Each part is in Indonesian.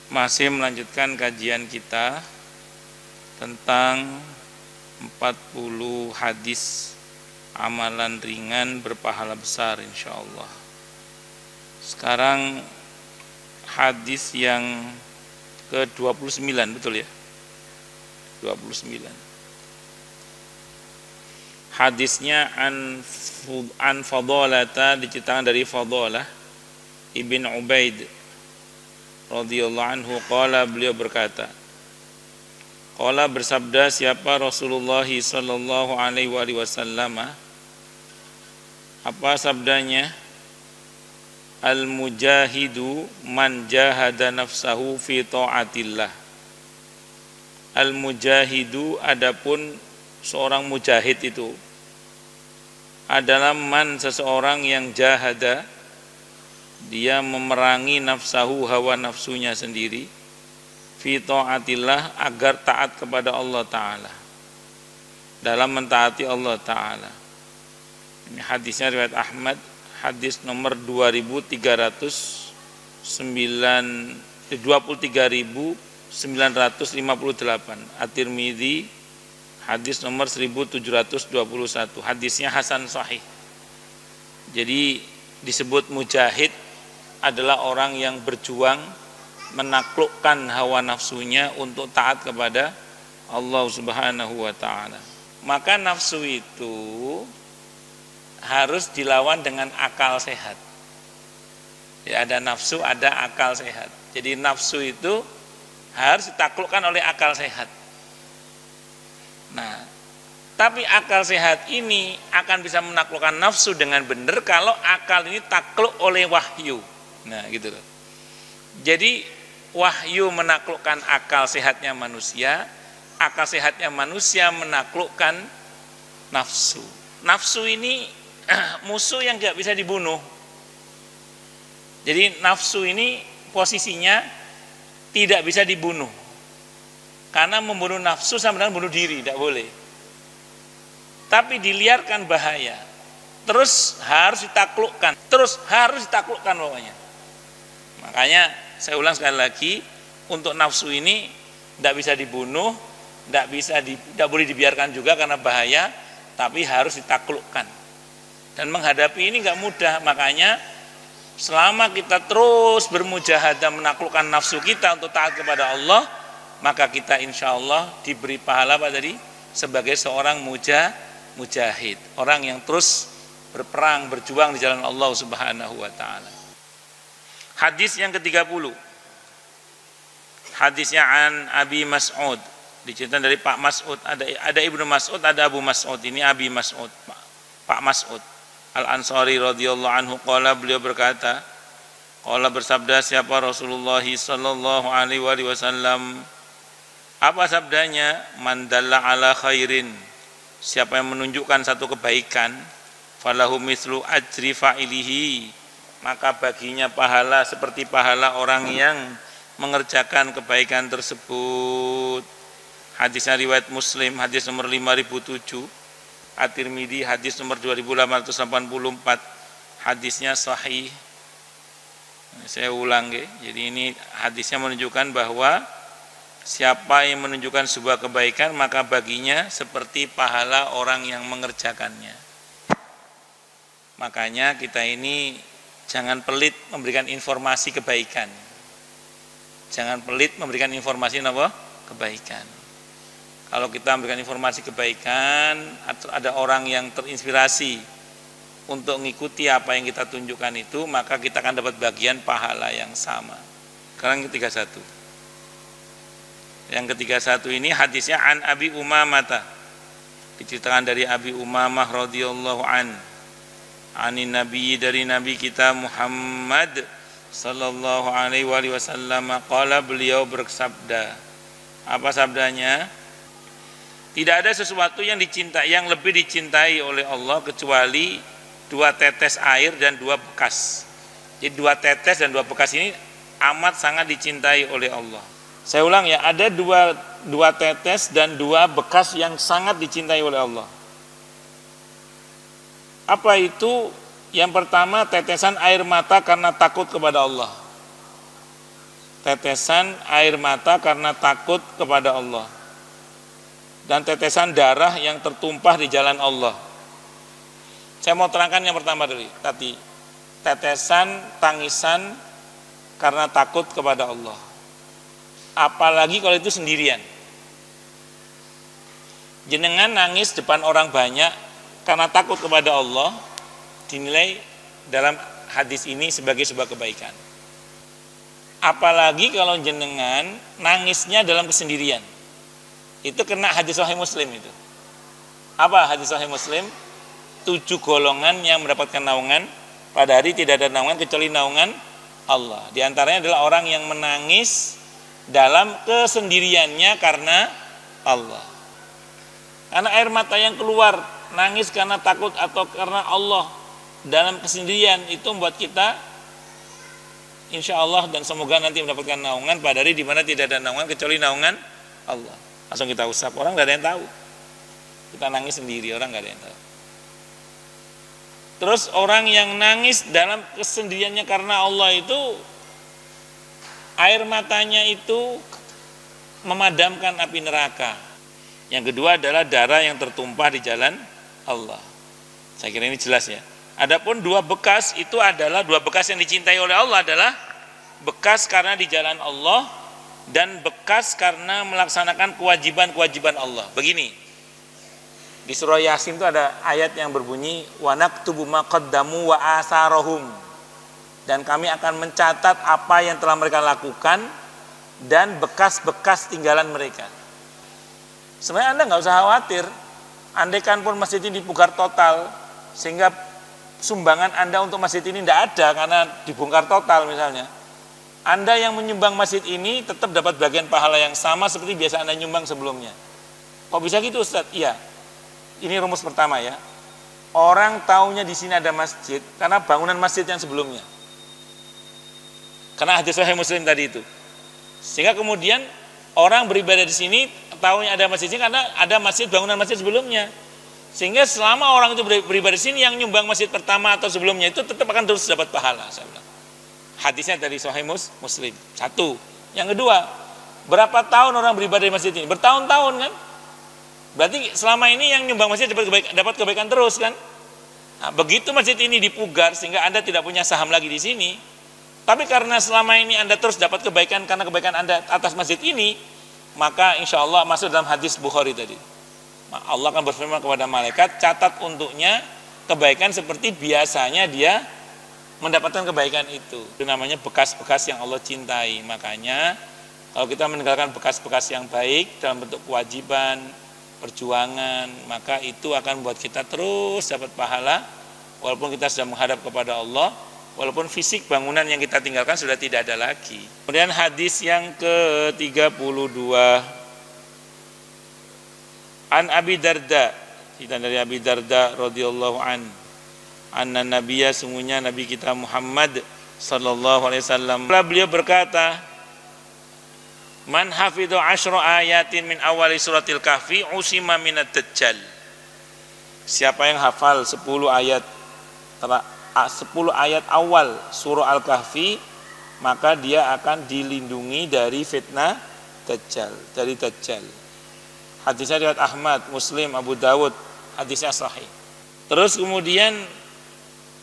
Masih melanjutkan kajian kita tentang 40 hadis amalan ringan berpahala besar insyaallah. Sekarang hadis yang ke-29, betul ya? 29. Hadisnya an Fadhalata, diceritakan dari Fadhalah ibn Ubaid radhiyallahu anhu qala, beliau berkata, qala bersabda siapa Rasulullah sallallahu alaihi wasallam, apa sabdanya? Al mujahidu man jahada nafsahu fi taatillah. Al mujahidu, adapun seorang mujahid itu adalah man, seseorang yang jahada, dia memerangi nafsahu, hawa nafsunya sendiri, fi taatillah, agar taat kepada Allah Ta'ala, dalam mentaati Allah Ta'ala. Ini hadisnya riwayat Ahmad, hadis nomor 23.958. At-Tirmidzi hadis nomor 1721. Hadisnya hasan sahih. Jadi disebut mujahid adalah orang yang berjuang menaklukkan hawa nafsunya untuk taat kepada Allah Subhanahu wa taala. Maka nafsu itu harus dilawan dengan akal sehat. Ya, ada nafsu, ada akal sehat. Jadi nafsu itu harus ditaklukkan oleh akal sehat. Nah, tapi akal sehat ini akan bisa menaklukkan nafsu dengan benar kalau akal ini takluk oleh wahyu. Nah, gitu loh. Jadi wahyu menaklukkan akal sehatnya manusia, akal sehatnya manusia menaklukkan nafsu. Nafsu ini musuh yang tidak bisa dibunuh. Jadi nafsu ini posisinya tidak bisa dibunuh. Karena membunuh nafsu sama dengan bunuh diri, tidak boleh. Tapi diliarkan bahaya. Terus harus ditaklukkan, pokoknya. Makanya saya ulang sekali lagi, untuk nafsu ini tidak bisa dibunuh, tidak boleh dibiarkan juga karena bahaya, tapi harus ditaklukkan. Dan menghadapi ini nggak mudah, makanya selama kita terus bermujahadah menaklukkan nafsu kita untuk taat kepada Allah, maka kita insya Allah diberi pahala apa tadi? Sebagai seorang mujahid, orang yang terus berperang, berjuang di jalan Allah Subhanahu wa ta'ala. Hadis yang ke-30, hadisnya an Abi Mas'ud, diceritakan dari Pak Mas'ud, ada Ibnu Mas'ud, ada Abu Mas'ud. Ini Abi Mas'ud, Pak Mas'ud Al-Ansari radhiyallahu anhu qala, beliau berkata, qala bersabda siapa Rasulullah sallallahu alaihi wasallam, apa sabdanya? Man dalla ala khairin, siapa yang menunjukkan satu kebaikan, falahu mislu ajri fa'ilihi, maka baginya pahala seperti pahala orang yang mengerjakan kebaikan tersebut. Hadisnya riwayat Muslim, hadis nomor 5007, At-Tirmidzi hadis nomor 2884, hadisnya sahih. Saya ulang ya. Jadi ini hadisnya menunjukkan bahwa siapa yang menunjukkan sebuah kebaikan, maka baginya seperti pahala orang yang mengerjakannya. Makanya kita ini jangan pelit memberikan informasi kebaikan. Jangan pelit memberikan informasi apa? Kebaikan. Kalau kita memberikan informasi kebaikan, ada orang yang terinspirasi untuk mengikuti apa yang kita tunjukkan itu, maka kita akan dapat bagian pahala yang sama. Sekarang ke-31. Yang ke-31 ini hadisnya an Abi Umamah, diceritakan dari Abi Umamah radhiyallahu anin Nabi, dari Nabi kita Muhammad sallallahu alaihi wasallam qala, beliau bersabda. Apa sabdanya? Tidak ada sesuatu yang lebih dicintai oleh Allah kecuali 2 tetes air dan 2 bekas. Jadi 2 tetes dan 2 bekas ini amat sangat dicintai oleh Allah. Saya ulang ya, ada dua tetes dan 2 bekas yang sangat dicintai oleh Allah. Apa itu? Yang pertama, tetesan air mata karena takut kepada Allah. tetesan air mata karena takut kepada Allah, dan tetesan darah yang tertumpah di jalan Allah. Saya mau terangkan yang pertama dulu tadi, tetesan tangisan karena takut kepada Allah. Apalagi kalau itu sendirian. Jenengan nangis depan orang banyak karena takut kepada Allah, dinilai dalam hadis ini sebagai sebuah kebaikan. Apalagi kalau jenengan nangisnya dalam kesendirian, itu kena hadis Sahih Muslim itu. Apa hadis Sahih Muslim? 7 golongan yang mendapatkan naungan pada hari tidak ada naungan kecuali naungan Allah. Di antaranya adalah orang yang menangis dalam kesendiriannya karena Allah. Karena air mata yang keluar, nangis karena takut atau karena Allah dalam kesendirian, itu membuat kita insya Allah dan semoga nanti mendapatkan naungan pada hari di mana tidak ada naungan kecuali naungan Allah. Langsung kita usap, orang nggak ada yang tahu. Kita nangis sendiri, orang nggak ada yang tahu. Terus orang yang nangis dalam kesendiriannya karena Allah itu, air matanya itu memadamkan api neraka. Yang kedua adalah darah yang tertumpah di jalan Allah. Saya kira ini jelas ya. Adapun 2 bekas itu adalah 2 bekas yang dicintai oleh Allah adalah bekas karena di jalan Allah dan bekas karena melaksanakan kewajiban-kewajiban Allah. Begini, di surah Yasin itu ada ayat yang berbunyi wa naktubu ma qaddamu wa asarahum, dan kami akan mencatat apa yang telah mereka lakukan dan bekas-bekas tinggalan mereka. Sebenarnya Anda nggak usah khawatir, andaikan pun masjid ini dibongkar total sehingga sumbangan Anda untuk masjid ini tidak ada karena dibongkar total misalnya, Anda yang menyumbang masjid ini tetap dapat bagian pahala yang sama seperti biasa Anda nyumbang sebelumnya. Kok bisa gitu Ustadz? Iya, ini rumus pertama ya. Orang taunya di sini ada masjid karena bangunan masjid yang sebelumnya, karena hadis Sahih Muslim tadi itu. Sehingga kemudian orang beribadah di sini taunya ada masjid ini karena ada masjid, bangunan masjid sebelumnya. Sehingga selama orang itu beribadah di sini, yang nyumbang masjid pertama atau sebelumnya itu tetap akan terus dapat pahala. Saya bilang. Hadisnya dari Sahih Muslim. 1. Yang kedua, berapa tahun orang beribadah di masjid ini? Bertahun-tahun kan? Berarti selama ini yang nyumbang masjid dapat kebaikan terus kan? Nah, begitu masjid ini dipugar sehingga Anda tidak punya saham lagi di sini. Tapi karena selama ini Anda terus dapat kebaikan karena kebaikan Anda atas masjid ini, maka insya Allah masuk dalam hadis Bukhari tadi. Allah akan berfirman kepada malaikat, catat untuknya kebaikan seperti biasanya dia mendapatkan kebaikan itu. Itu namanya bekas-bekas yang Allah cintai. Makanya kalau kita meninggalkan bekas-bekas yang baik dalam bentuk kewajiban, perjuangan, maka itu akan buat kita terus dapat pahala walaupun kita sudah menghadap kepada Allah, walaupun fisik bangunan yang kita tinggalkan sudah tidak ada lagi. Kemudian hadis yang ke-32, An Abi Darda, kita dari Abi Darda radhiyallahu anna nabiyya, sungguhnya Nabi kita Muhammad sallallahu alaihi wasallam, beliau berkata, man hafidhu 10 ayatin min awali suratil kahfi usima minad dajjal. Siapa yang hafal 10 ayat 10 ayat awal surah Al-Kahfi, maka dia akan dilindungi dari fitnah Dajjal, dari Dajjal. Hadisnya riwayat Ahmad, Muslim, Abu Dawud, hadisnya sahih. Terus kemudian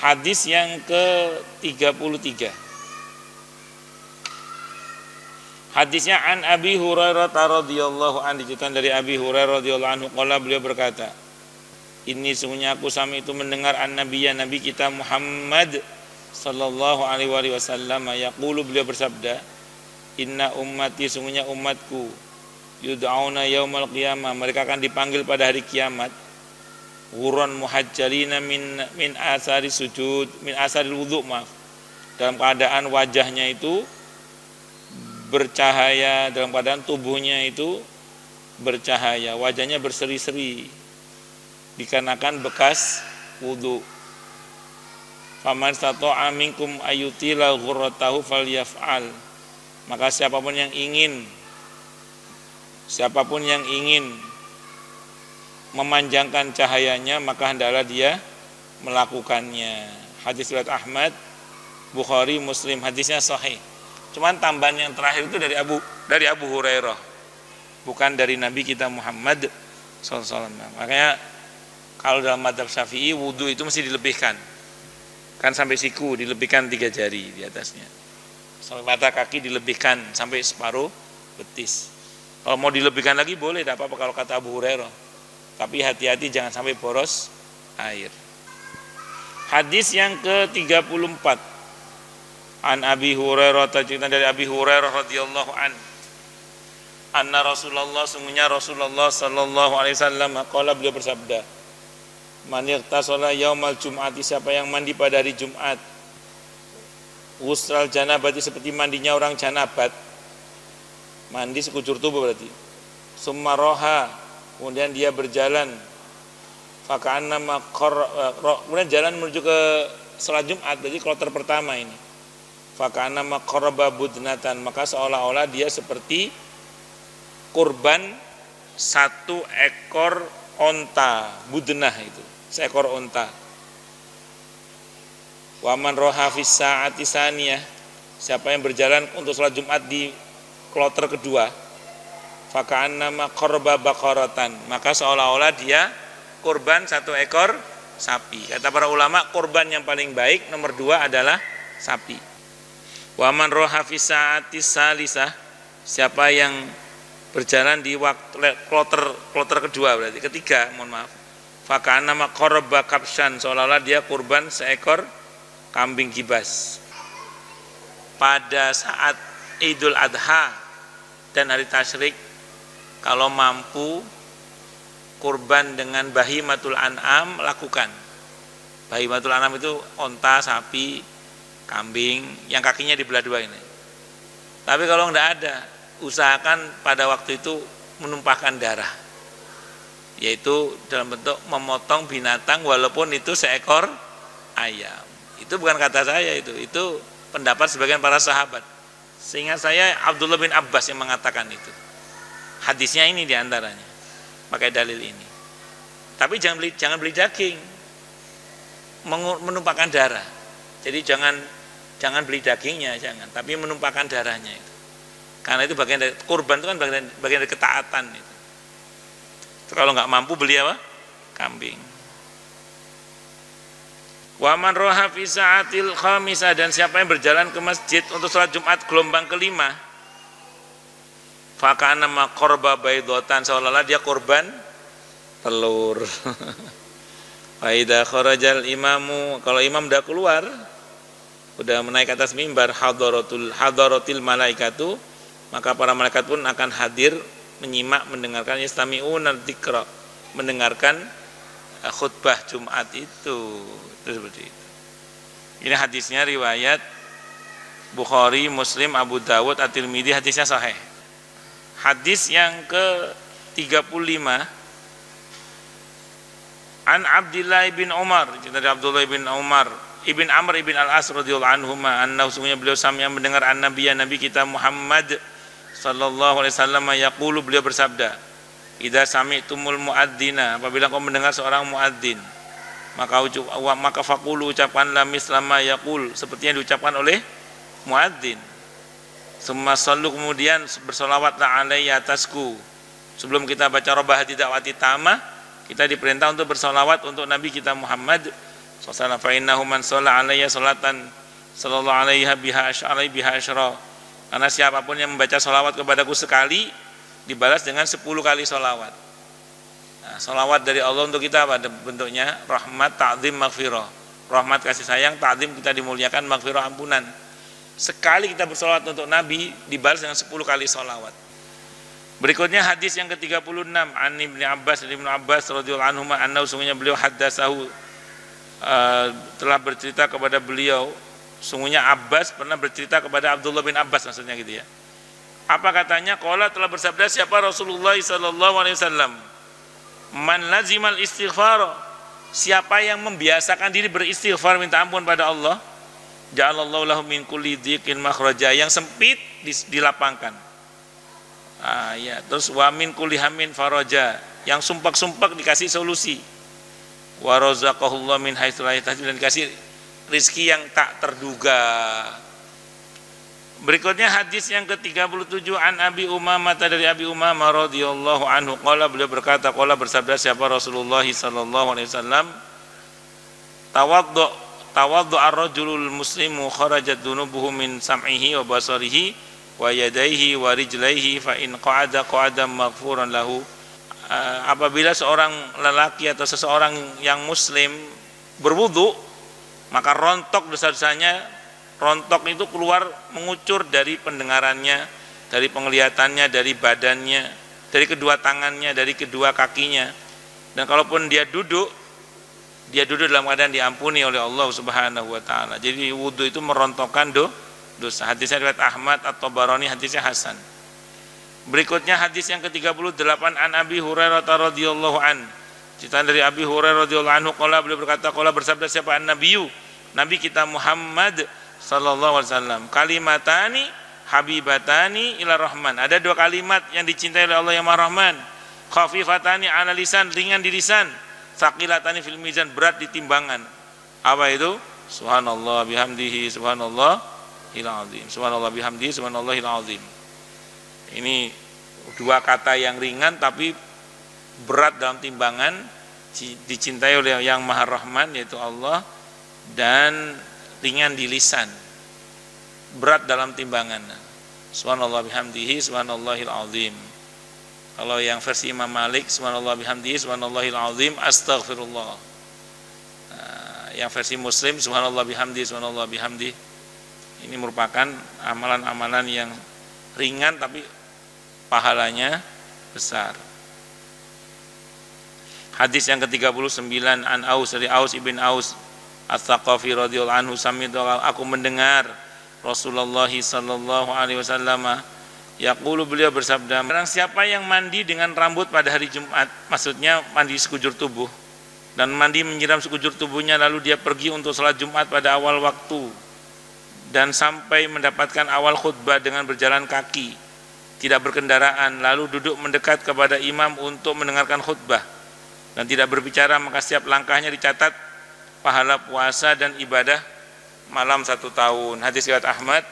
hadis yang ke-33. Hadisnya an Abi Hurairah radhiyallahu anhu, dikatakan dari Abi Hurairah radhiyallahu anhu, qala, beliau berkata, ini sungguhnya aku sami itu mendengar an-nabiyya, nabi kita Muhammad sallallahu alaihi wasallam yaqulu, beliau bersabda, inna ummati, sungguhnya umatku, yud'auna yaumal qiyamah, mereka akan dipanggil pada hari kiamat, ghurran muhajjalina min asari sujud, min asari wudu, maaf, dalam keadaan wajahnya itu bercahaya, dalam keadaan tubuhnya itu bercahaya, wajahnya berseri-seri dikarenakan bekas wudu. Faman istata'a minkum ayutila ghurratahu falyaf'al, maka siapapun yang ingin memanjangkan cahayanya, maka hendaklah dia melakukannya. Hadis riwayat Ahmad, Bukhari, Muslim, hadisnya sahih. Cuman tambahan yang terakhir itu dari Abu Hurairah, bukan dari Nabi kita Muhammad SAW. Makanya kalau dalam mazhab Syafi'i wudu itu mesti dilebihkan, kan sampai siku dilebihkan 3 jari di atasnya, sampai mata kaki dilebihkan sampai separuh betis. Kalau mau dilebihkan lagi boleh, tidak apa-apa kalau kata Abu Hurairah, tapi hati-hati jangan sampai boros air. Hadis yang ke-34, an Abi Hurairah, cerita dari Abi Hurairah radhiyallahu anna Rasulullah, sungguhnya Rasulullah sallallahu alaihi wasallam qala, beliau bersabda, man ightasala yaumal jum'ati, siapa yang mandi pada hari Jumat, ghusral janabati, seperti mandinya orang janabat, mandi sekujur tubuh berarti, summa roha, kemudian dia berjalan, faka'annama kemudian jalan menuju ke salat Jumat, berarti kloter pertama ini, faka'annama qaraba budnatan, maka seolah-olah dia seperti kurban 1 ekor onta, budnah itu seekor onta. Waman roha fis sa'ati saniyah, siapa yang berjalan untuk salat Jumat di kloter kedua, faka'annama qaraba baqaratan, maka seolah-olah dia kurban 1 ekor sapi. Kata para ulama, kurban yang paling baik nomor 2 adalah sapi. Waman roha fis sa'ati salisah, siapa yang berjalan di waktu kloter kedua, berarti ketiga, mohon maaf, faka'annama qaraba kabshan, seolah-olah dia kurban seekor kambing kibas. Pada saat Idul Adha dan hari tasyrik, kalau mampu kurban dengan bahimatul an'am, lakukan. Bahimatul an'am itu onta, sapi, kambing yang kakinya dibelah 2 ini. Tapi kalau enggak ada, usahakan pada waktu itu menumpahkan darah, yaitu dalam bentuk memotong binatang walaupun itu seekor ayam. Itu bukan kata saya, itu pendapat sebagian para sahabat. Seingat saya Abdullah bin Abbas yang mengatakan itu. Hadisnya ini diantaranya pakai dalil ini. Tapi jangan beli daging, menumpahkan darah. Jadi jangan beli dagingnya, jangan, tapi menumpahkan darahnya itu. Karena itu bagian dari kurban, itu kan bagian dari ketaatan itu. Kalau nggak mampu beli apa? Kambing. Wa man roha fi sa'atil khamisah, dan siapa yang berjalan ke masjid untuk sholat Jumat gelombang kelima, faka'annama qarba baydatan, seolah-olah dia korban telur. Fa idza kharajal imamu, kalau imam udah keluar, udah menaik atas mimbar, hadaratil malaikatu, maka para malaikat pun akan hadir menyimak, mendengarkan, yastami'una dzikra, mendengarkan khutbah Jumat itu seperti itu. Ini hadisnya riwayat Bukhari, Muslim, Abu Dawud, At-Tirmidzi, hadisnya sahih. Hadis yang ke-35, an Abdullah bin Umar, dari Abdullah bin Umar ibn Amr ibn Al-As radhiyallahu anhuma, annahu, sungguhnya beliau yang mendengar an-nabiy, nabi kita Muhammad sallallahu alaihi wasallam yaqulu, beliau bersabda, idza sami'tumul muadzina, apabila kau mendengar seorang muadzin, maka faqulu, ucapkanlah mislama yaqul, seperti yang diucapkan oleh muadzin. Summa sallu, kemudian bersolawatlah alaiya atasku. Sebelum kita baca robah da'wati tamah, kita diperintah untuk bersolawat untuk Nabi kita Muhammad sallallahu fa innahu man shalla alaiya salatan sallallahu alaiha biha asyra. Karena siapapun yang membaca solawat kepadaku sekali, dibalas dengan 10 kali solawat. Nah, solawat dari Allah untuk kita pada bentuknya rahmat, ta'zim, maghfirah. Rahmat kasih sayang, ta'zim kita dimuliakan, maghfirah ampunan. Sekali kita bersolawat untuk Nabi, dibalas dengan 10 kali solawat. Berikutnya hadis yang ke-36, an Ibnu Abbas, dari Ibnu Abbas radhiyallahu anhu, annahu, sungguhnya beliau haddatsahu, telah bercerita kepada beliau, sungguhnya Abbas pernah bercerita kepada Abdullah bin Abbas, maksudnya gitu ya. Apa katanya? Qala, telah bersabda siapa Rasulullah sallallahu alaihi wasallam, man lazimal istighfar, siapa yang membiasakan diri beristighfar, minta ampun pada Allah, ja'alallahu lahu min kulli dhiqin makhraja, yang sempit dilapangkan. Ya, terus wa min kulli hammin faraja, yang sumpek-sumpek dikasih solusi. Wa razaqahullahu min haitsu la yahtasib, dan dikasih rizki yang tak terduga. Berikutnya hadis yang ke-37 an Abi Umamah, dari Abi Umamah radhiyallahu anhu qala, beliau berkata, qala bersabda siapa Rasulullah sallallahu alaihi wasallam, tawaddu ar-rajulul muslimu kharajat dunubuhu min sam'ihi wa basarihi wa yadayhi wa rijlaihi fa in qa'ada maghfuran lahu. Apabila seorang lelaki atau seseorang yang muslim berwudu, maka rontok dosa-dosanya. Rontok itu keluar, mengucur dari pendengarannya, dari penglihatannya, dari badannya, dari kedua tangannya, dari kedua kakinya. Dan kalaupun dia duduk dalam keadaan diampuni oleh Allah Subhanahu wa taala. Jadi wudu itu merontokkan dosa. Hadisnya riwayat Ahmad atau Barani, hadisnya hasan. Berikutnya hadis yang ke-38 an Abi Hurairah radhiyallahu an. Cerita dari Abi Hurairah radhiyallahu anhu qala, beliau berkata, qala bersabda siapa an-nabiyyu, nabi kita Muhammad sallallahu alaihi wasallam, kalimatani habibatani ila rahman. Ada dua kalimat yang dicintai oleh Allah yang Maha Rahman. Khafifatani ala lisan, ringan di lisan. Saqilatani fil mizan, berat di timbangan. Apa itu? Subhanallah bihamdihi subhanallahil azim. Subhanallah bihamdihi subhanallahil azim. Ini dua kata yang ringan tapi berat dalam timbangan, dicintai oleh yang Maha Rahman yaitu Allah, dan ringan di lisan, berat dalam timbangan. Subhanallah bihamdihi subhanallahil azim. Kalau yang versi Imam Malik, subhanallah bihamdihi subhanallahil azim astaghfirullah. Yang versi Muslim, subhanallah bihamdihi subhanallah bihamdihi. Ini merupakan amalan-amalan yang ringan tapi pahalanya besar. Hadis yang ke-39 an Aus, dari Aus ibn Aus As-Saqafi radhiyallahu anhu, sami'tu, aku mendengar Rasulullah sallallahu alaihi wasallam yaqulu, beliau bersabda, barang siapa yang mandi dengan rambut pada hari Jumat, maksudnya mandi sekujur tubuh, dan mandi menyiram sekujur tubuhnya, lalu dia pergi untuk salat Jumat pada awal waktu dan sampai mendapatkan awal khutbah dengan berjalan kaki, tidak berkendaraan, lalu duduk mendekat kepada imam untuk mendengarkan khutbah dan tidak berbicara, maka setiap langkahnya dicatat pahala puasa dan ibadah malam 1 tahun. Hadis riwayat Ahmad,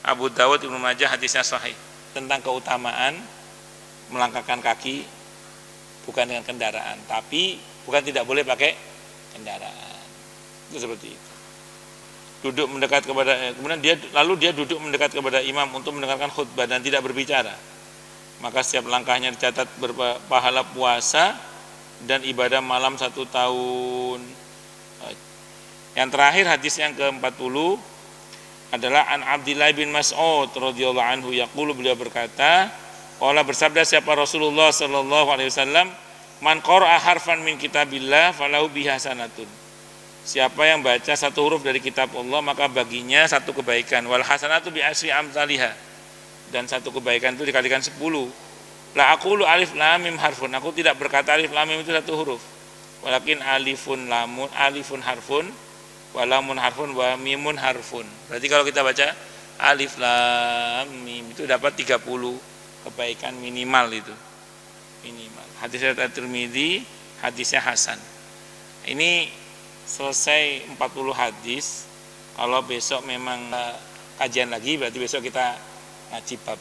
Abu Dawud, Ibnu Majah, hadisnya sahih. Tentang keutamaan melangkahkan kaki bukan dengan kendaraan, tapi bukan tidak boleh pakai kendaraan. Itu seperti itu. Duduk mendekat kepada, kemudian dia duduk mendekat kepada imam untuk mendengarkan khutbah dan tidak berbicara. Maka setiap langkahnya dicatat berpahala puasa dan ibadah malam 1 tahun. Yang terakhir hadis yang ke-40 adalah an Abdillah bin Mas'ud radhiyallahu anhu yaqulu, beliau berkata, qala bersabda siapa Rasulullah sallallahu alaihi wasallam, man qara'a harfan min kitabillah falahu biha hasanatun. Siapa yang baca satu huruf dari kitab Allah, maka baginya satu kebaikan. Wal hasanatu bi asri amsalihha, dan satu kebaikan itu dikalikan 10. La aqulu alif lam mim harfun, aku tidak berkata alif lam mim itu satu huruf, walakin alifun lamun, alifun harfun, walamun harfun, wa mimun harfun. Berarti kalau kita baca alif lam mim itu dapat 30 kebaikan minimal itu. Minimal. Hadis riwayat Tirmidzi, hadisnya hasan. Ini selesai 40 hadis. Kalau besok memang kajian lagi, berarti besok kita ngaji bab